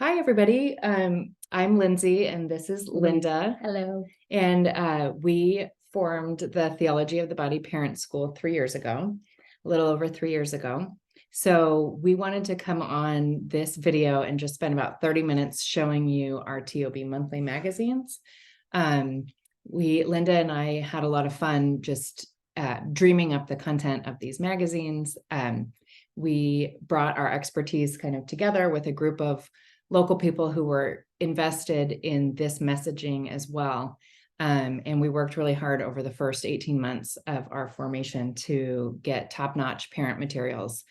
Hi, everybody. I'm Lindsay, and this is Linda. Hello. And we formed the Theology of the Body Parent School 3 years ago, a little over 3 years ago. So we wanted to come on this video and just spend about 30 minutes showing you our TOB monthly magazines. Linda and I had a lot of fun just dreaming up the content of these magazines. We brought our expertise kind of together with a group of local people who were invested in this messaging as well. And we worked really hard over the first 18 months of our formation to get top-notch parent materials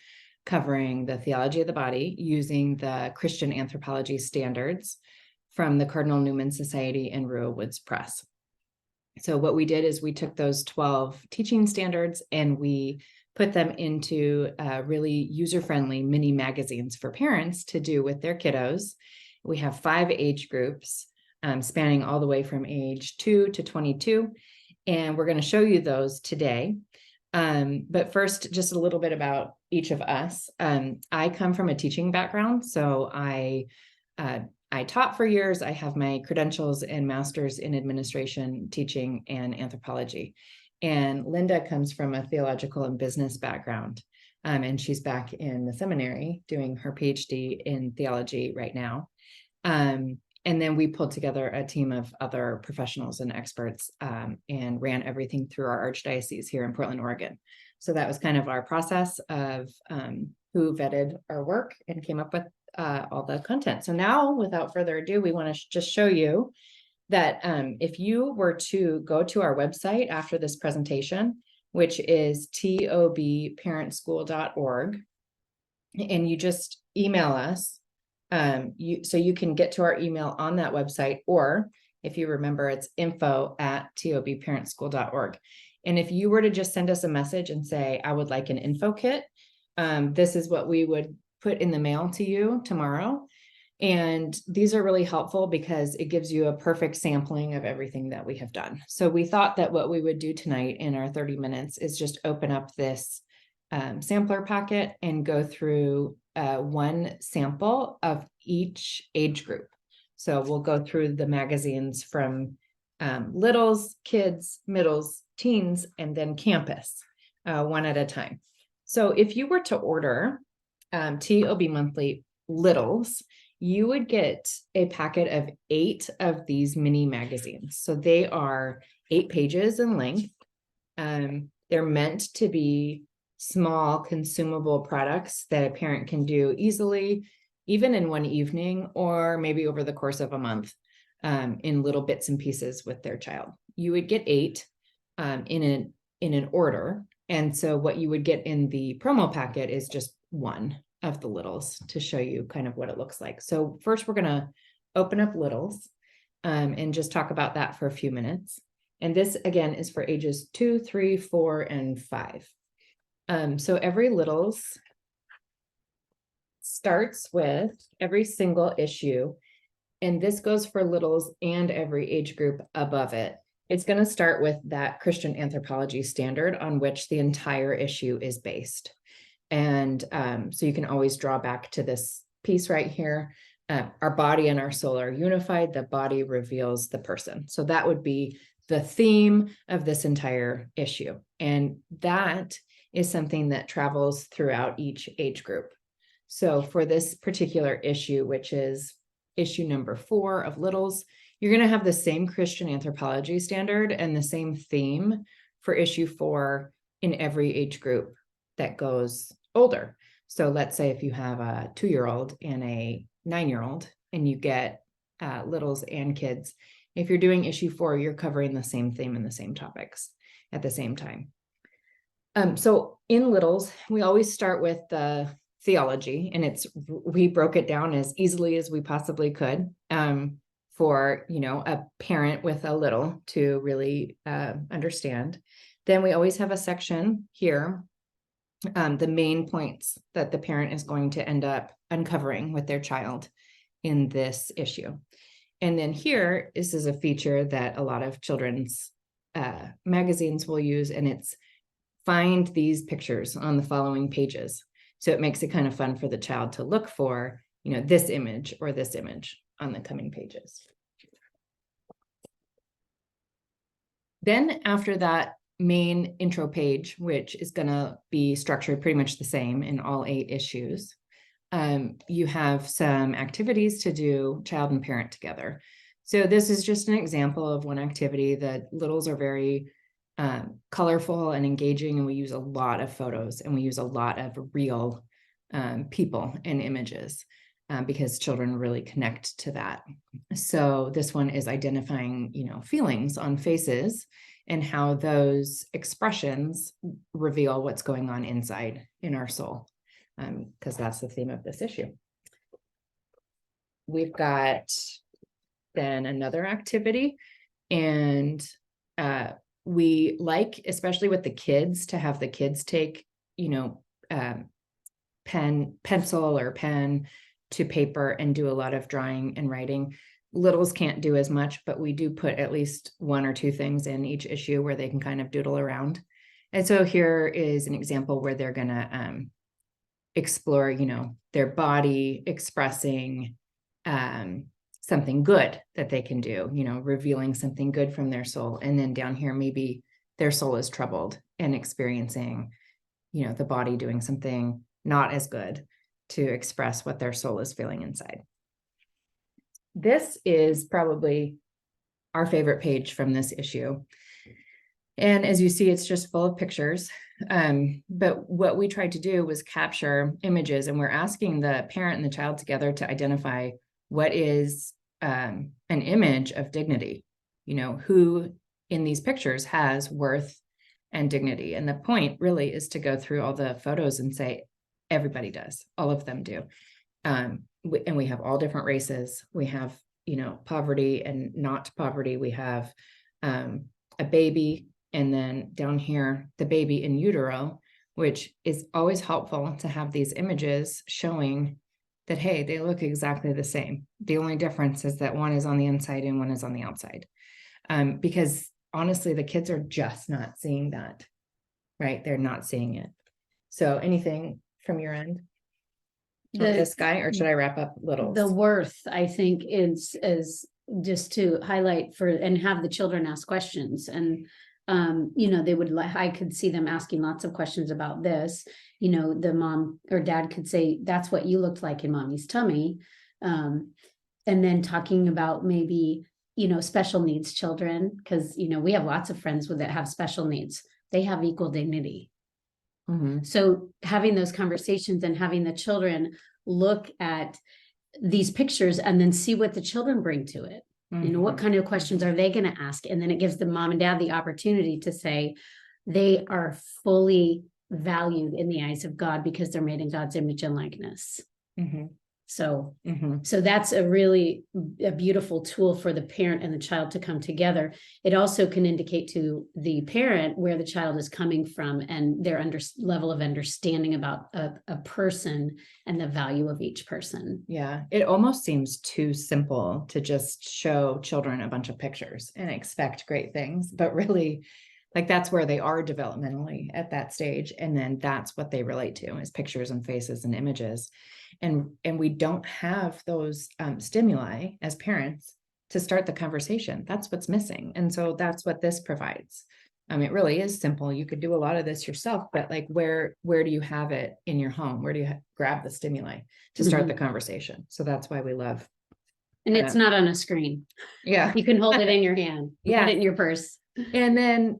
covering the theology of the body using the Christian anthropology standards from the Cardinal Newman Society and Ruo Woods Press. So what we did is we took those 12 teaching standards and we put them into really user-friendly mini magazines for parents to do with their kiddos. We have 5 age groups spanning all the way from age 2 to 22, and we're going to show you those today. But first, just a little bit about each of us. I come from a teaching background, so I taught for years. I have my credentials and master's in administration, teaching, and anthropology. And Linda comes from a theological and business background, and she's back in the seminary doing her PhD in theology right now. And then we pulled together a team of other professionals and experts and ran everything through our archdiocese here in Portland, Oregon. So that was kind of our process of who vetted our work and came up with all the content. So now, without further ado, we want to just show you that if you were to go to our website after this presentation, which is tobparentschool.org, and you just email us, so you can get to our email on that website, or if you remember, it's info@tobparentschool.org. And if you were to just send us a message and say, I would like an info kit, this is what we would put in the mail to you tomorrow. And these are really helpful because it gives you a perfect sampling of everything that we have done. So we thought that what we would do tonight in our 30 minutes is just open up this sampler packet and go through one sample of each age group. So we'll go through the magazines from littles, kids, middles, teens, and then campus, one at a time. So if you were to order TOB monthly littles, you would get a packet of 8 of these mini magazines. So they are 8 pages in length. They're meant to be small consumable products that a parent can do easily, even in one evening, or maybe over the course of a month, in little bits and pieces with their child. You would get 8 in an order. And so what you would get in the promo packet is just one of the littles to show you kind of what it looks like. So first we're going to open up littles and just talk about that for a few minutes. And this again is for ages 2, 3, 4, and 5. So every littles starts with every single issue, and this goes for littles and every age group above it. It's going to start with that Christian anthropology standard on which the entire issue is based. And so you can always draw back to this piece right here. Our body and our soul are unified. The body reveals the person. So that would be the theme of this entire issue. And that is something that travels throughout each age group. So for this particular issue, which is issue number 4 of littles, you're going to have the same Christian anthropology standard and the same theme for issue 4 in every age group that goes older. So let's say if you have a 2-year-old and a 9-year-old and you get littles and kids, if you're doing issue 4, you're covering the same theme and the same topics at the same time. So in littles, we always start with the theology, and we broke it down as easily as we possibly could for a parent with a little to really understand. Then we always have a section here, the main points that the parent is going to end up uncovering with their child in this issue. And then here, this is a feature that a lot of children's magazines will use, and it's find these pictures on the following pages. So it makes it kind of fun for the child to look for this image or this image on the coming pages. Then after that main intro page, which is going to be structured pretty much the same in all 8 issues, you have some activities to do, child and parent together. So this is just an example of one activity. The littles are very colorful and engaging, and we use a lot of photos, and we use a lot of real people and images because children really connect to that. So this one is identifying, feelings on faces and how those expressions reveal what's going on inside in our soul, because that's the theme of this issue. We've got then another activity, and we like, especially with the kids, to have the kids take, pencil or pen to paper and do a lot of drawing and writing. Littles can't do as much, but we do put at least 1 or 2 things in each issue where they can kind of doodle around. And so here is an example where they're going to explore, their body expressing something good that they can do, revealing something good from their soul. And then down here, maybe their soul is troubled and experiencing, the body doing something not as good to express what their soul is feeling inside. This is probably our favorite page from this issue. And as you see, it's just full of pictures. But what we tried to do was capture images, and we're asking the parent and the child together to identify what is an image of dignity, who in these pictures has worth and dignity. And the point really is to go through all the photos and say, everybody does, all of them do. And we have all different races. We have, poverty and not poverty. We have a baby, and then down here, the baby in utero, which is always helpful to have these images showing that, hey, they look exactly the same. The only difference is that one is on the inside and one is on the outside. Because honestly, the kids are just not seeing that, right? They're not seeing it. So anything from your end? This guy, or should I wrap up littles? The worth, I think, is just to highlight for and have the children ask questions. And they would like, I could see them asking lots of questions about this. The mom or dad could say, that's what you looked like in mommy's tummy. And then talking about maybe, special needs children, because, we have lots of friends that have special needs. They have equal dignity. Mm-hmm. So having those conversations and having the children look at these pictures and then see what the children bring to it. Mm-hmm. What kind of questions are they going to ask? And then it gives the mom and dad the opportunity to say they are fully valued in the eyes of God because they're made in God's image and likeness. Mm-hmm. So that's a beautiful tool for the parent and the child to come together. It also can indicate to the parent where the child is coming from and their level of understanding about a person and the value of each person. Yeah, it almost seems too simple to just show children a bunch of pictures and expect great things, but really, that's where they are developmentally at that stage. And then that's what they relate to is pictures and faces and images. And we don't have those stimuli as parents to start the conversation. That's what's missing. And so that's what this provides. It really is simple. You could do a lot of this yourself, but where do you have it in your home? Where do you grab the stimuli to start the conversation? So that's why we love. And it's not on a screen. Yeah. You can hold it in your hand. Yeah. Put it in your purse. And then,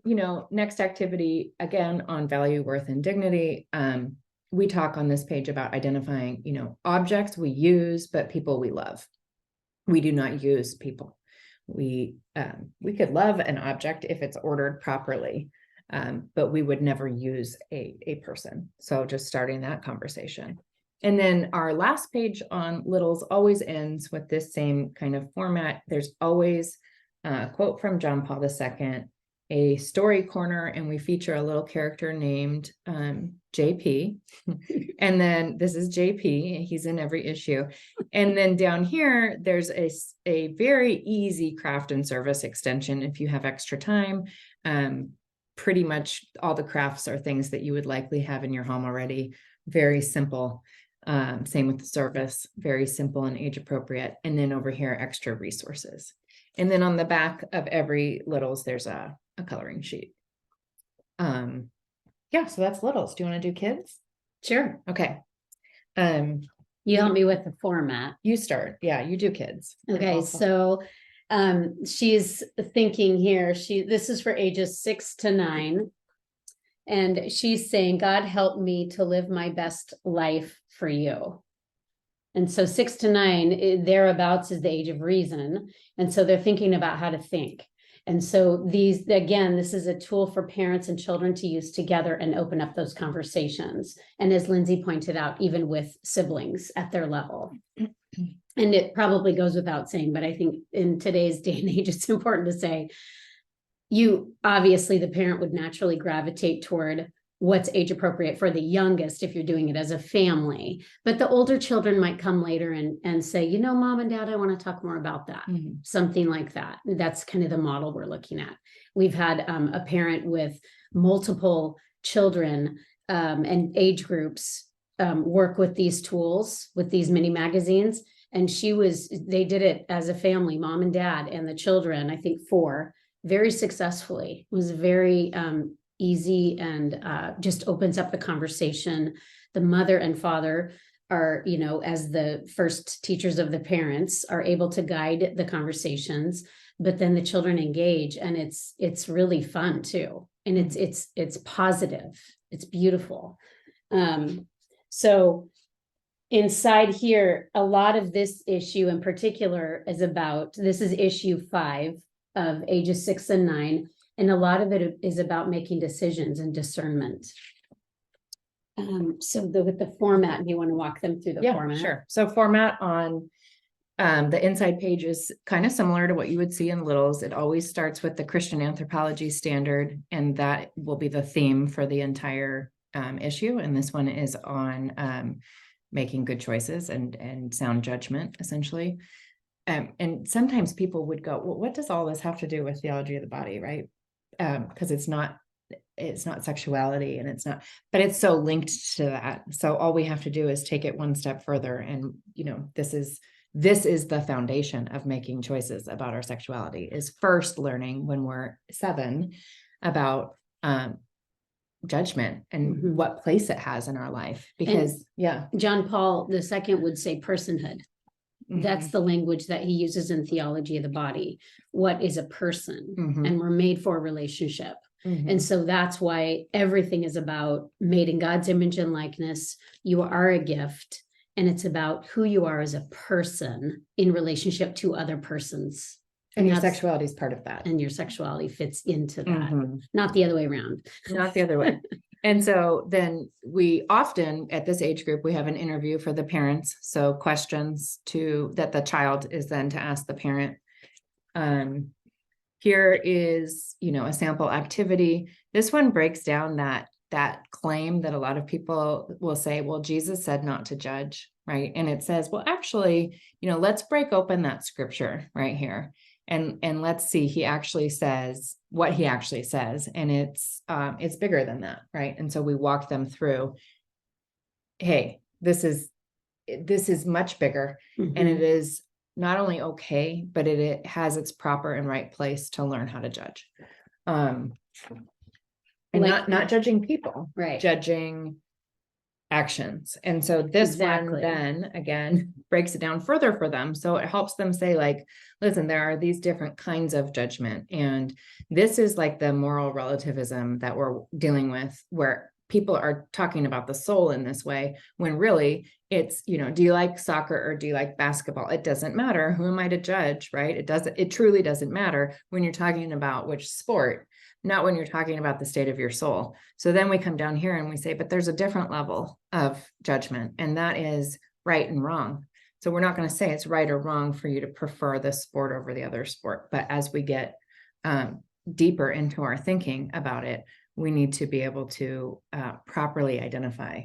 next activity, again, on value, worth, and dignity. We talk on this page about identifying, objects we use, but people we love. We do not use people. We could love an object if it's ordered properly, but we would never use a person. So just starting that conversation. And then our last page on littles always ends with this same kind of format. There's always a quote from John Paul II, a story corner, and we feature a little character named JP. And then this is JP. He's in every issue. And then down here, there's a very easy craft and service extension if you have extra time. Pretty much all the crafts are things that you would likely have in your home already. Very simple. Same with the service, very simple and age appropriate. And then over here, extra resources. And then on the back of every littles, there's a coloring sheet. Yeah, so that's littles. Do you want to do kids? Sure. Okay. You help me with the format. You start. Yeah, you do kids. Okay, so she's thinking here, this is for ages 6 to 9. And she's saying, God help me to live my best life for you. And so 6 to 9, thereabouts is the age of reason. And so they're thinking about how to think. And so these, again, this is a tool for parents and children to use together and open up those conversations. And as Lindsay pointed out, even with siblings at their level. And it probably goes without saying, but I think in today's day and age, it's important to say, obviously the parent would naturally gravitate toward what's age appropriate for the youngest if you're doing it as a family. But the older children might come later and say, Mom and Dad, I want to talk more about that. Mm-hmm. Something like that. That's kind of the model we're looking at. We've had a parent with multiple children and age groups work with these tools, with these mini magazines. And they did it as a family, mom and dad and the children, I think 4, very successfully. It was very easy and just opens up the conversation. The mother and father are, as the first teachers of the parents, are able to guide the conversations, but then the children engage, and it's really fun too. And it's positive. It's beautiful. So inside here, a lot of this issue in particular this is issue 5 of ages 6 and 9. And a lot of it is about making decisions and discernment. So with the format, do you want to walk them through the format? Sure. So format on the inside page is kind of similar to what you would see in littles. It always starts with the Christian anthropology standard, and that will be the theme for the entire issue. And this one is on making good choices and sound judgment, essentially. And sometimes people would go, well, what does all this have to do with theology of the body, right? Because it's not sexuality, and but it's so linked to that. So all we have to do is take it one step further. And, this is the foundation of making choices about our sexuality, is first learning when we're 7 about judgment and what place it has in our life. Because John Paul II would say personhood. That's the language that he uses in theology of the body. What is a person? And we're made for a relationship. And so that's why everything is about made in God's image and likeness. You are a gift, and it's about who you are as a person in relationship to other persons. And your sexuality is part of that. And your sexuality fits into that, not the other way around. Not the other way. And so then we often, at this age group, we have an interview for the parents. So questions that the child is then to ask the parent. Here is, a sample activity. This one breaks down that claim that a lot of people will say, well, Jesus said not to judge, right? And it says, well, actually, let's break open that scripture right here. And let's see, he actually says what he actually says. And it's bigger than that, right? And so we walk them through, hey, this is much bigger. And it is not only okay, but it has its proper and right place to learn how to judge. And not judging people, right? Judging actions. And so this one then again breaks it down further for them. So it helps them say, like, listen, there are these different kinds of judgment. And this is like the moral relativism that we're dealing with, where people are talking about the soul in this way, when really it's, do you like soccer or do you like basketball? It doesn't matter. Who am I to judge, right? It truly doesn't matter when you're talking about which sport, not when you're talking about the state of your soul. So then we come down here and we say, but there's a different level of judgment, and that is right and wrong. So we're not going to say it's right or wrong for you to prefer this sport over the other sport. But as we get deeper into our thinking about it, we need to be able to properly identify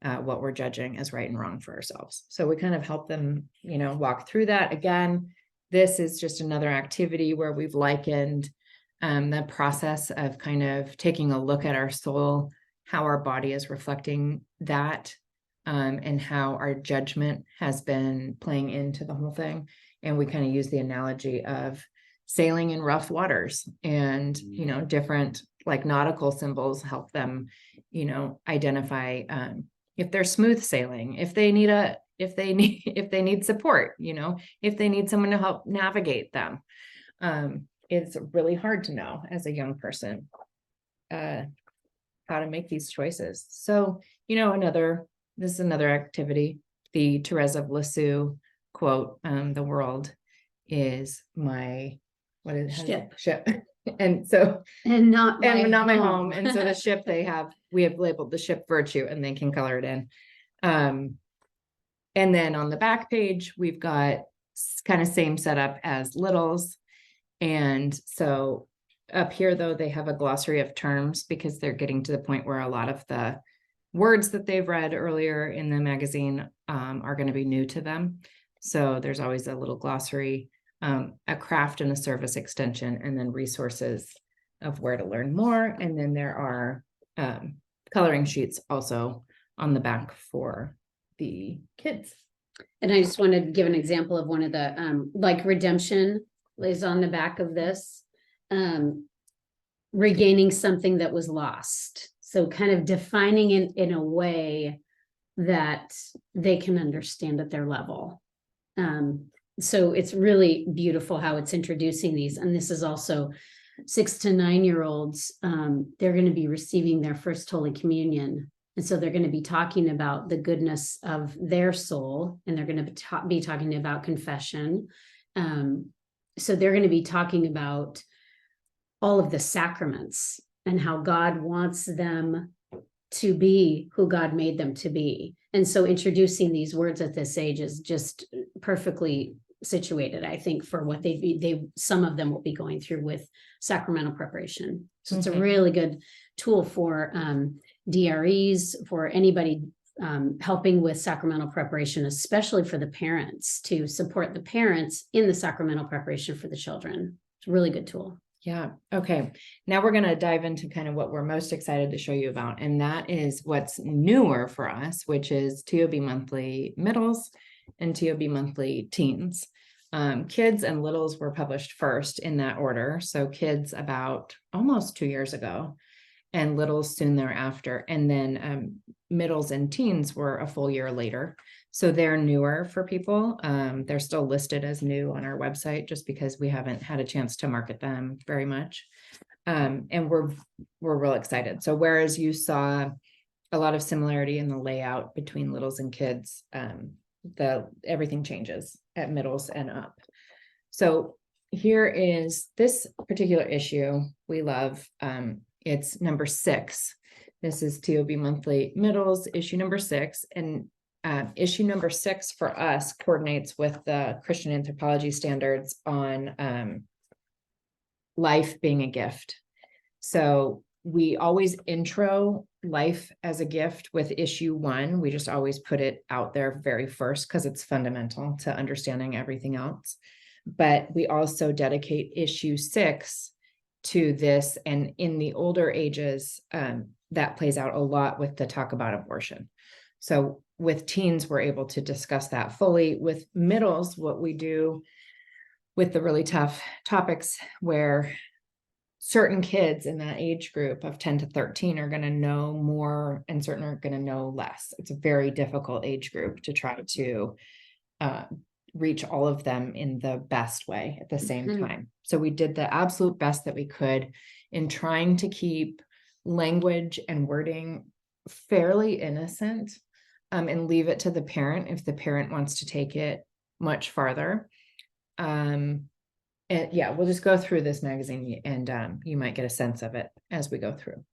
what we're judging as right and wrong for ourselves. So we kind of help them, walk through that. Again, this is just another activity where we've likened the process of kind of taking a look at our soul, how our body is reflecting that, and how our judgment has been playing into the whole thing. And we kind of use the analogy of sailing in rough waters, and, different like nautical symbols help them, identify, if they're smooth sailing, if they need support, if they need someone to help navigate them. It's really hard to know as a young person, how to make these choices. So, this is another activity, the Therese of Lisieux quote, the world is my, ship. And so, And not my home. And so the ship we have labeled the ship virtue, and they can color it in. And then on the back page, we've got kind of same setup as littles. And so up here, though, they have a glossary of terms, because they're getting to the point where a lot of the words that they've read earlier in the magazine are going to be new to them. So there's always a little glossary, a craft and a service extension, and then resources of where to learn more. And then there are coloring sheets also on the back for the kids. And I just wanted to give an example of one of the, like redemption is on the back of this, regaining something that was lost. So kind of defining it in a way that they can understand at their level. So it's really beautiful how it's introducing these. And this is also 6 to 9-year-olds. They're going to be receiving their first Holy Communion. And so they're going to be talking about the goodness of their soul, and they're going to be talking about confession. So they're going to be talking about all of the sacraments and how God wants them to be who God made them to be. And so introducing these words at this age is just perfectly situated, I think, for what some of them will be going through with sacramental preparation. So it's a really good tool for DREs, for anybody helping with sacramental preparation, especially for the parents, to support the parents in the sacramental preparation for the children. It's a really good tool. Yeah. Okay. Now we're going to dive into kind of what we're most excited to show you about. And that is what's newer for us, which is TOB monthly middles and TOB monthly teens. Kids and littles were published first in that order. So kids about almost 2 years ago, and littles soon thereafter. And then middles and teens were a full year later. So they're newer for people. They're still listed as new on our website, just because we haven't had a chance to market them very much. And we're real excited. So whereas you saw a lot of similarity in the layout between littles and kids, everything changes at middles and up. So here is this particular issue we love. It's number 6. This is TOB monthly middles, issue number 6. And issue number 6 for us coordinates with the Christian anthropology standards on life being a gift. So we always intro life as a gift with issue 1. We just always put it out there very first, because it's fundamental to understanding everything else. But we also dedicate issue 6 to this. And in the older ages, that plays out a lot with the talk about abortion. So with teens, we're able to discuss that fully. With middles, what we do with the really tough topics, where certain kids in that age group of 10 to 13 are going to know more and certain are going to know less. It's a very difficult age group to try to reach all of them in the best way at the same time. So we did the absolute best that we could in trying to keep language and wording fairly innocent, and leave it to the parent if the parent wants to take it much farther. And yeah, we'll just go through this magazine, and you might get a sense of it as we go through.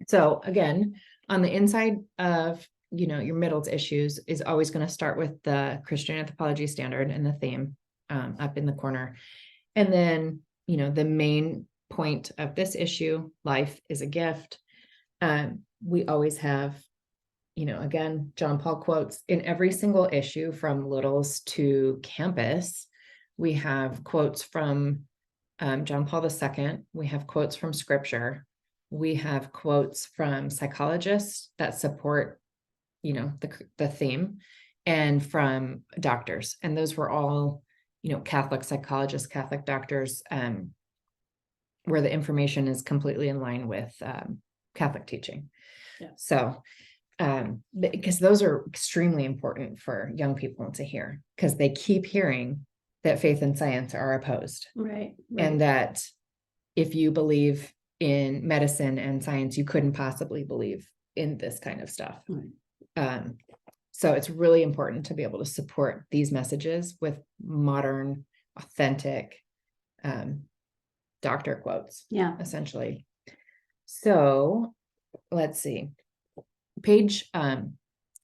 So again, on the inside of your middles issues is always going to start with the Christian anthropology standard and the theme up in the corner. And then, the main point of this issue, life is a gift. We always have, again, John Paul quotes in every single issue from littles to campus. We have quotes from John Paul II. We have quotes from scripture. We have quotes from psychologists that support the theme, and from doctors. And those were all, Catholic psychologists, Catholic doctors, where the information is completely in line with Catholic teaching. Yeah. So, because those are extremely important for young people to hear, because they keep hearing that faith and science are opposed. Right. And that if you believe in medicine and science, you couldn't possibly believe in this kind of stuff. Right. So it's really important to be able to support these messages with modern, authentic doctor quotes. Yeah. Essentially. So let's see. Page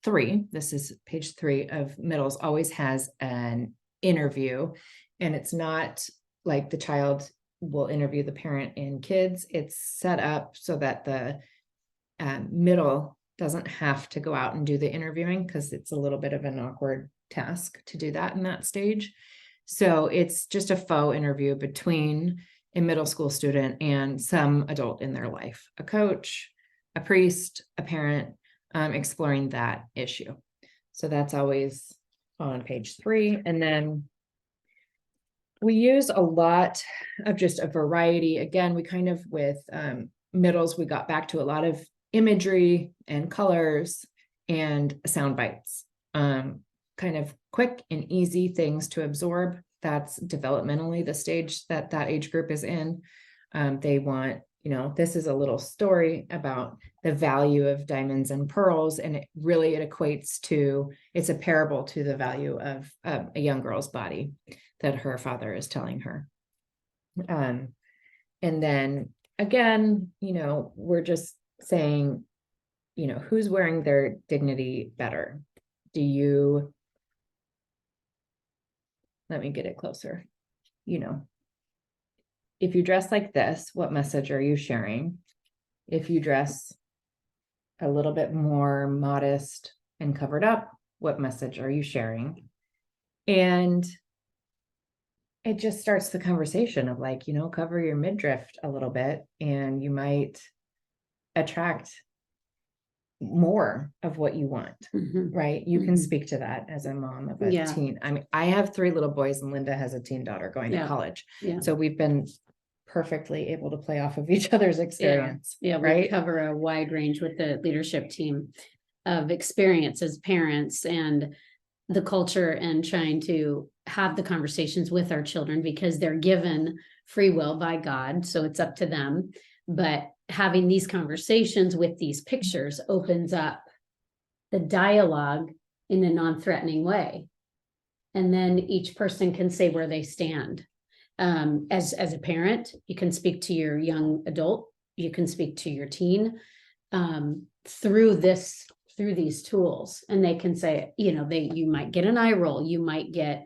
3, this is page 3 of middles, always has an interview, and it's not like the child will interview the parent in kids. It's set up so that the middle doesn't have to go out and do the interviewing, because it's a little bit of an awkward task to do that in that stage. So it's just a faux interview between a middle school student and some adult in their life, a coach, a priest, a parent, exploring that issue. So that's always on page 3. And then we use a lot of just a variety. Again, we kind of, with middles, we got back to a lot of imagery and colors and sound bites, kind of quick and easy things to absorb. That's developmentally the stage that age group is in. They want, this is a little story about the value of diamonds and pearls, and it equates to, it's a parable to the value of a young girl's body that her father is telling her. And then again, we're just saying, who's wearing their dignity better? Let me get it closer. If you dress like this, what message are you sharing? If you dress a little bit more modest and covered up, what message are you sharing? And it just starts the conversation of like, cover your midriff a little bit, and you might attract more of what you want, right? You can speak to that as a mom of a teen. I mean, I have 3 little boys, and Linda has a teen daughter going to college. So we've been perfectly able to play off of each other's experience. We cover a wide range with the leadership team of experience as parents and the culture, and trying to have the conversations with our children, because they're given free will by God. So it's up to them. But having these conversations with these pictures opens up the dialogue in a non-threatening way. And then each person can say where they stand. As a parent, you can speak to your young adult, you can speak to your teen through these tools, and they can say, you might get an eye roll, you might get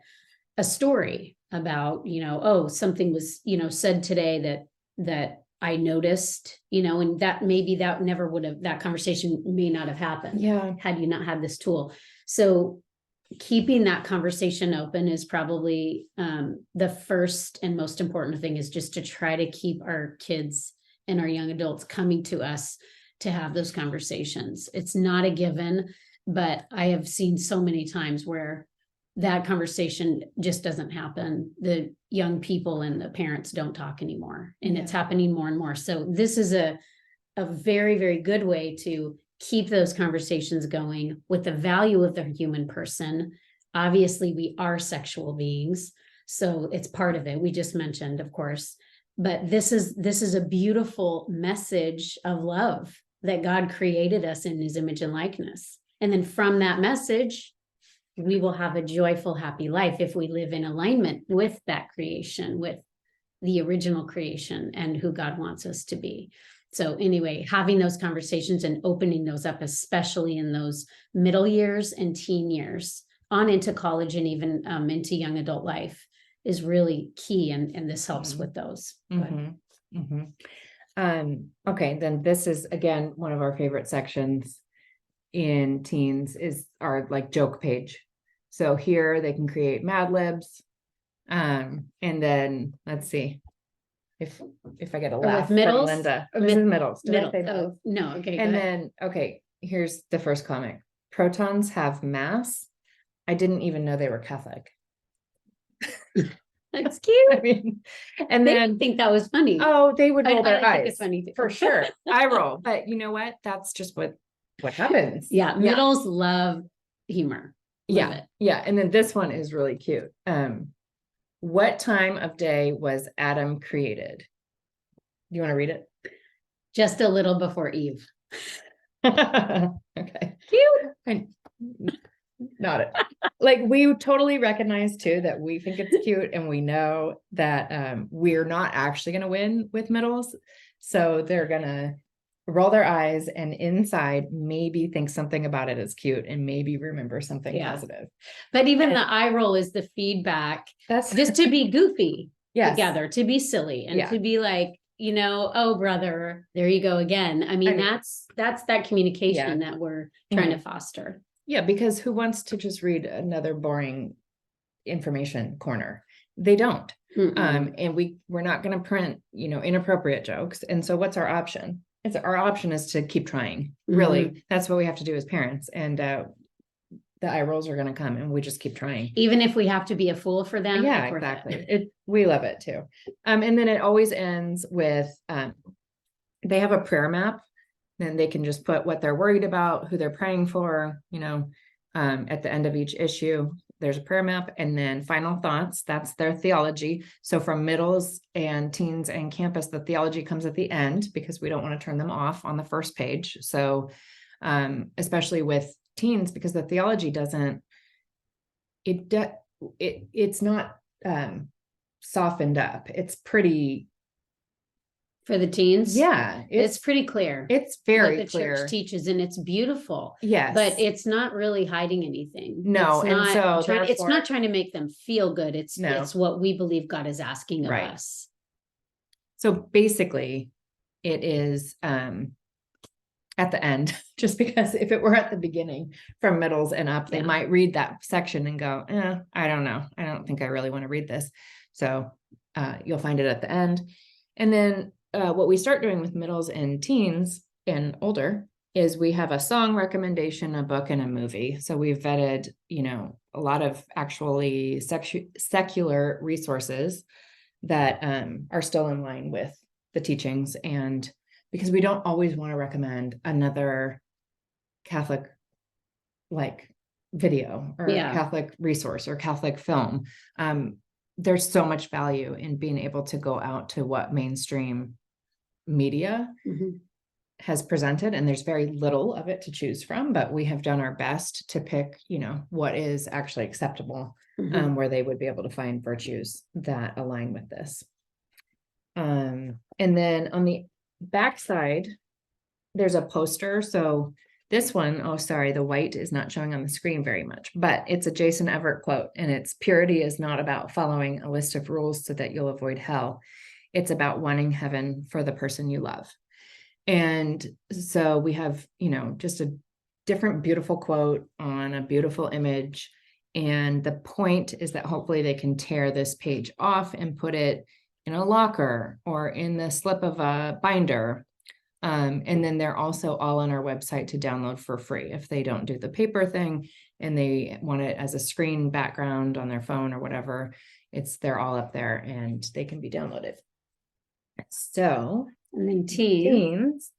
a story about, oh, something was, said today that I noticed, and that maybe that conversation may not have happened had you not had this tool. So keeping that conversation open is probably the first and most important thing, is just to try to keep our kids and our young adults coming to us to have those conversations. It's not a given, but I have seen so many times where that conversation just doesn't happen. The young people and the parents don't talk anymore, and it's happening more and more. So this is a very, very good way to keep those conversations going with the value of the human person. Obviously, we are sexual beings, so it's part of it. We just mentioned, of course, but this is a beautiful message of love, that God created us in his image and likeness. And then from that message, we will have a joyful, happy life if we live in alignment with that creation, with the original creation and who God wants us to be. So anyway, having those conversations and opening those up, especially in those middle years and teen years, on into college and even into young adult life, is really key. And this helps with those. Okay, then this is, again, one of our favorite sections in teens is our like joke page. So here they can create Mad Libs. And then let's see if I get a laugh from middles, Linda. or This is middles. Did I middle. say Oh, no. Okay. And then, okay, here's the first comic. protons have mass. I didn't even know they were Catholic. That's cute. I mean, and They then think that was funny. oh, they would roll their think eyes it's funny too. for sure. I roll, but you know what? That's just what happens. Yeah, middles love humor. Love it. Yeah. And then this one is really cute. What time of day was Adam created? You want to read it? Just a little before Eve. Okay. Cute. Not it. Like we totally recognize too that we think it's cute, and we know that we're not actually going to win with middles. So they're gonna roll their eyes and inside maybe think something about it is cute and maybe remember something positive. But even the eye roll is the feedback. That's just to be goofy together, to be silly, and to be like, oh brother, there you go again. I mean, that's that communication that we're trying to foster. Yeah, because who wants to just read another boring information corner? They don't. And we're not going to print, inappropriate jokes. And so what's our option? Our option is to keep trying. Really, that's what we have to do as parents. And the eye rolls are going to come, and we just keep trying. Even if we have to be a fool for them. Yeah, exactly. We love it too. And then it always ends with, they have a prayer map. Then they can just put what they're worried about, who they're praying for, at the end of each issue, there's a prayer map, and then final thoughts, that's their theology. So from middles and teens and campus, the theology comes at the end because we don't want to turn them off on the first page. So especially with teens, because the theology it's not softened up. It's pretty for the teens. Yeah. It's pretty clear. It's very what the clear. church teaches, and it's beautiful. Yes. But it's not really hiding anything. No. It's not trying to make them feel good. It's what we believe God is asking of us. So basically it is at the end, just because if it were at the beginning from middles and up, they might read that section and go, I don't know. I don't think I really want to read this. So you'll find it at the end. And then what we start doing with middles and teens and older is we have a song recommendation, a book, and a movie. So we've vetted, a lot of actually secular resources that are still in line with the teachings. And because we don't always want to recommend another Catholic video or Catholic resource or Catholic film. There's so much value in being able to go out to what mainstream media has presented, and there's very little of it to choose from, but we have done our best to pick, what is actually acceptable, where they would be able to find virtues that align with this. And then on the backside, there's a poster. So this one, the white is not showing on the screen very much, but it's a Jason Everett quote, and it's purity is not about following a list of rules so that you'll avoid hell. It's about wanting heaven for the person you love. And so we have, just a different beautiful quote on a beautiful image. And the point is that hopefully they can tear this page off and put it in a locker or in the slip of a binder. And then they're also all on our website to download for free. If they don't do the paper thing and they want it as a screen background on their phone or whatever, they're all up there and they can be downloaded. So, and then teens,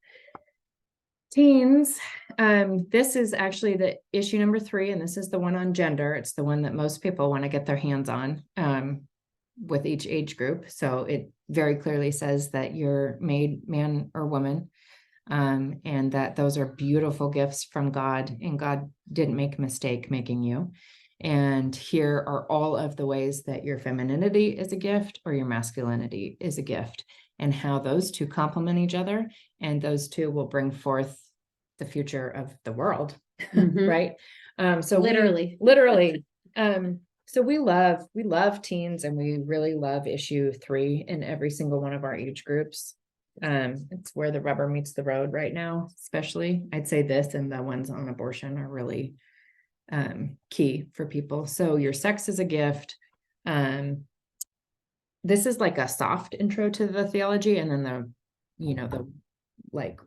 this is actually the issue number 3, and this is the one on gender. It's the one that most people want to get their hands on with each age group. So it very clearly says that you're made man or woman, and that those are beautiful gifts from God, and God didn't make a mistake making you. And here are all of the ways that your femininity is a gift or your masculinity is a gift, and how those two complement each other, and those two will bring forth the future of the world. Right. So literally. So we love teens, and we really love issue 3 in every single one of our age groups. It's where the rubber meets the road right now, especially. I'd say this and the ones on abortion are really key for people. So your sex is a gift. This is like a soft intro to the theology, and then the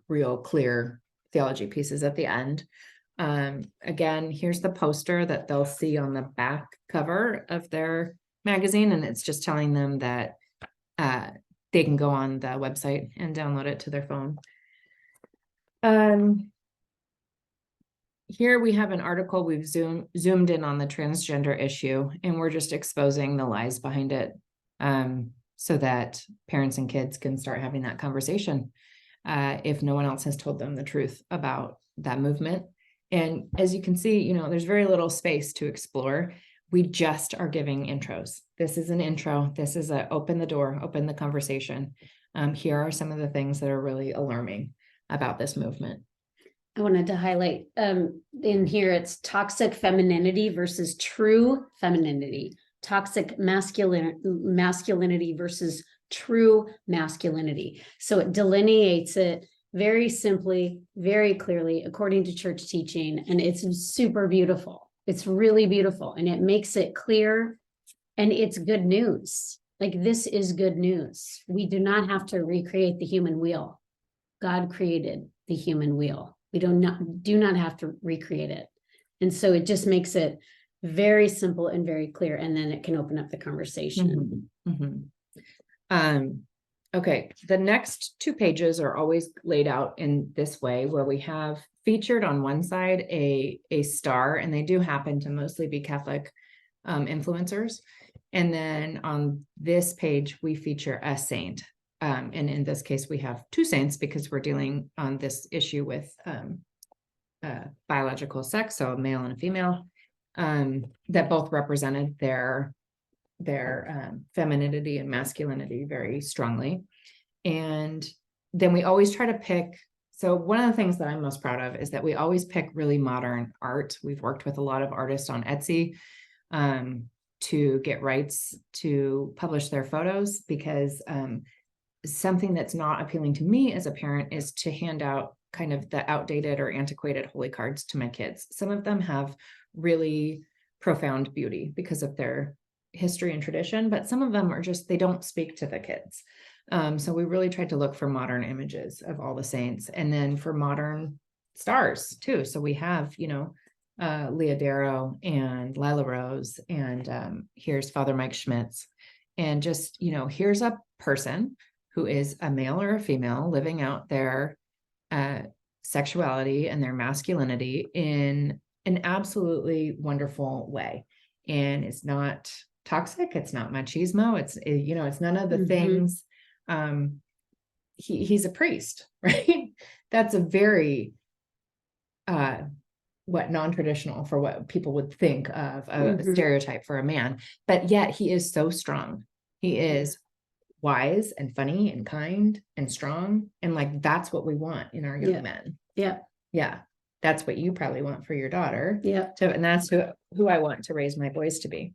real clear theology pieces at the end. Again, here's the poster that they'll see on the back cover of their magazine, and it's just telling them that they can go on the website and download it to their phone. Here we have an article. We've zoomed in on the transgender issue, and we're just exposing the lies behind it, so that parents and kids can start having that conversation if no one else has told them the truth about that movement. And as you can see, there's very little space to explore. We just are giving intros. This is an intro. This is a open the door, open the conversation. Here are some of the things that are really alarming about this movement. I wanted to highlight in here, it's toxic femininity versus true femininity, toxic masculinity versus true masculinity. So it delineates it very simply, very clearly, according to church teaching. And it's super beautiful. It's really beautiful. And it makes it clear. And it's good news. Like, this is good news. We do not have to recreate the human wheel. God created the human wheel. We do not have to recreate it. And so it just makes it very simple and very clear. And then it can open up the conversation. Okay, the next 2 pages are always laid out in this way, where we have featured on one side a star, and they do happen to mostly be Catholic influencers. And then on this page, we feature a saint. And in this case, we have 2 saints because we're dealing on this issue with biological sex, so a male and a female, that both represented their femininity and masculinity very strongly. And then we always try to pick, so one of the things that I'm most proud of is that we always pick really modern art. We've worked with a lot of artists on Etsy to get rights to publish their photos, because something that's not appealing to me as a parent is to hand out kind of the outdated or antiquated holy cards to my kids. Some of them have really profound beauty because of their history and tradition, but some of them are just, they don't speak to the kids. So we really tried to look for modern images of all the saints, and then for modern stars too. So we have, Leah Darrow and Lila Rose, and here's Father Mike Schmitz. And just, here's a person who is a male or a female living out their sexuality and their masculinity in an absolutely wonderful way. And it's not toxic. It's not machismo. It's none of the things. He's a priest, right? That's a very, non-traditional for what people would think of a stereotype for a man, but yet he is so strong. He is wise and funny and kind and strong. And like, that's what we want in our young men. Yeah. Yeah. That's what you probably want for your daughter. Yeah. And that's who I want to raise my boys to be.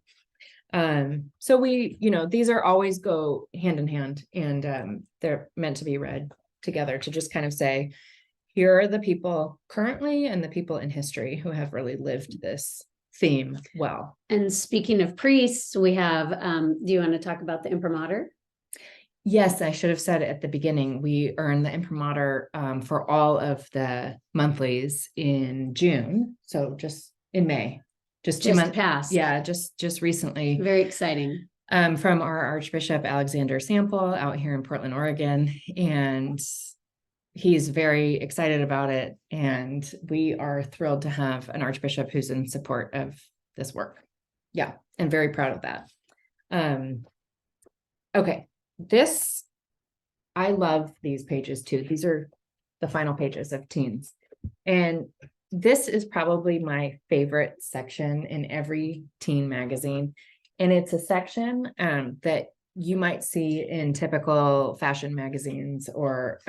So we, these are always go hand in hand, and they're meant to be read together to just kind of say, here are the people currently and the people in history who have really lived this theme well. And speaking of priests, we have, do you want to talk about the imprimatur? Yes, I should have said it at the beginning. We earned the imprimatur for all of the monthlies in June. So just in May, just 2 months past. Yeah, just recently. Very exciting. From our Archbishop Alexander Sample out here in Portland, Oregon. And he's very excited about it. And we are thrilled to have an Archbishop who's in support of this work. Yeah, and very proud of that. Okay. I love these pages too. These are the final pages of Teens. And this is probably my favorite section in every teen magazine. And it's a section that you might see in typical fashion magazines or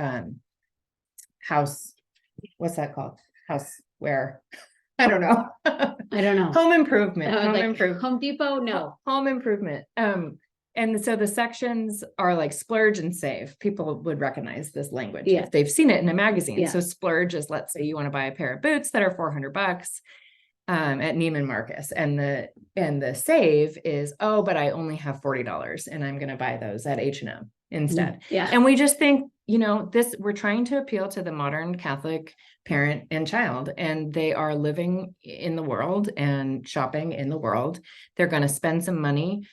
what's that called? Houseware. I don't know. I don't know. Home improvement. Home Depot? No. Home improvement. And so the sections are like splurge and save. People would recognize this language if they've seen it in a magazine. Yeah. So splurge is, let's say you want to buy a pair of boots that are $400 at Neiman Marcus. And the save is, but I only have $40 and I'm going to buy those at H&M instead. Yeah. And we just think we're trying to appeal to the modern Catholic parent and child, and they are living in the world and shopping in the world. They're going to spend some money.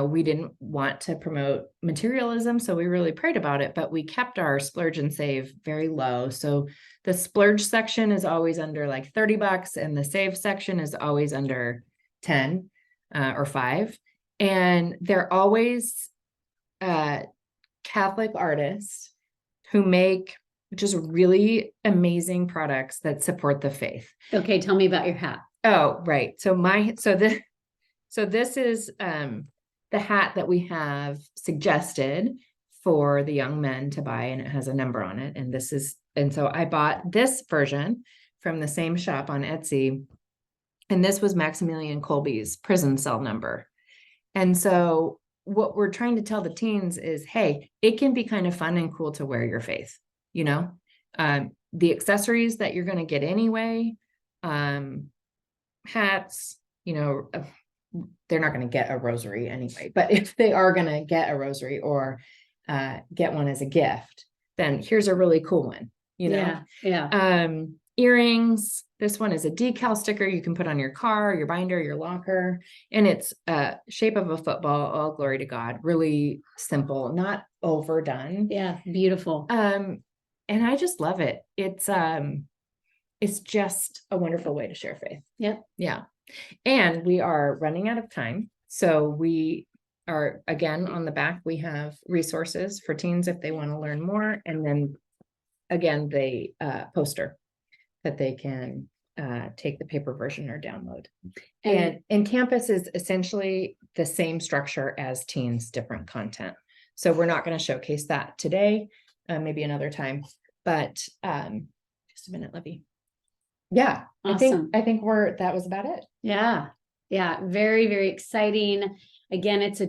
We didn't want to promote materialism, so we really prayed about it, but we kept our splurge and save very low. So the splurge section is always under like $30, and the save section is always under 10 or 5. And they're always Catholic artists who make just really amazing products that support the faith. Okay, tell me about your hat. Oh, right. So this is the hat that we have suggested for the young men to buy, and it has a number on it. And so I bought this version from the same shop on Etsy. And this was Maximilian Kolbe's prison cell number. And so what we're trying to tell the teens is, hey, it can be kind of fun and cool to wear your faith, the accessories that you're going to get anyway, hats, they're not going to get a rosary anyway, but if they are going to get a rosary or get one as a gift, then here's a really cool one, Yeah. Earrings. This one is a decal sticker you can put on your car, your binder, your locker, and it's shape of a football. All glory to God. Really simple, not overdone. Yeah, beautiful. And I just love it. It's just a wonderful way to share faith. Yep. Yeah. And we are running out of time. So we are, again, on the back, we have resources for teens if they want to learn more. And then again, the poster that they can take the paper version or download. And Campus is essentially the same structure as Teens, different content. So we're not going to showcase that today, maybe another time, but just a minute, Libby. Yeah, awesome. I think that was about it. Yeah. Very, very exciting. Again, it's a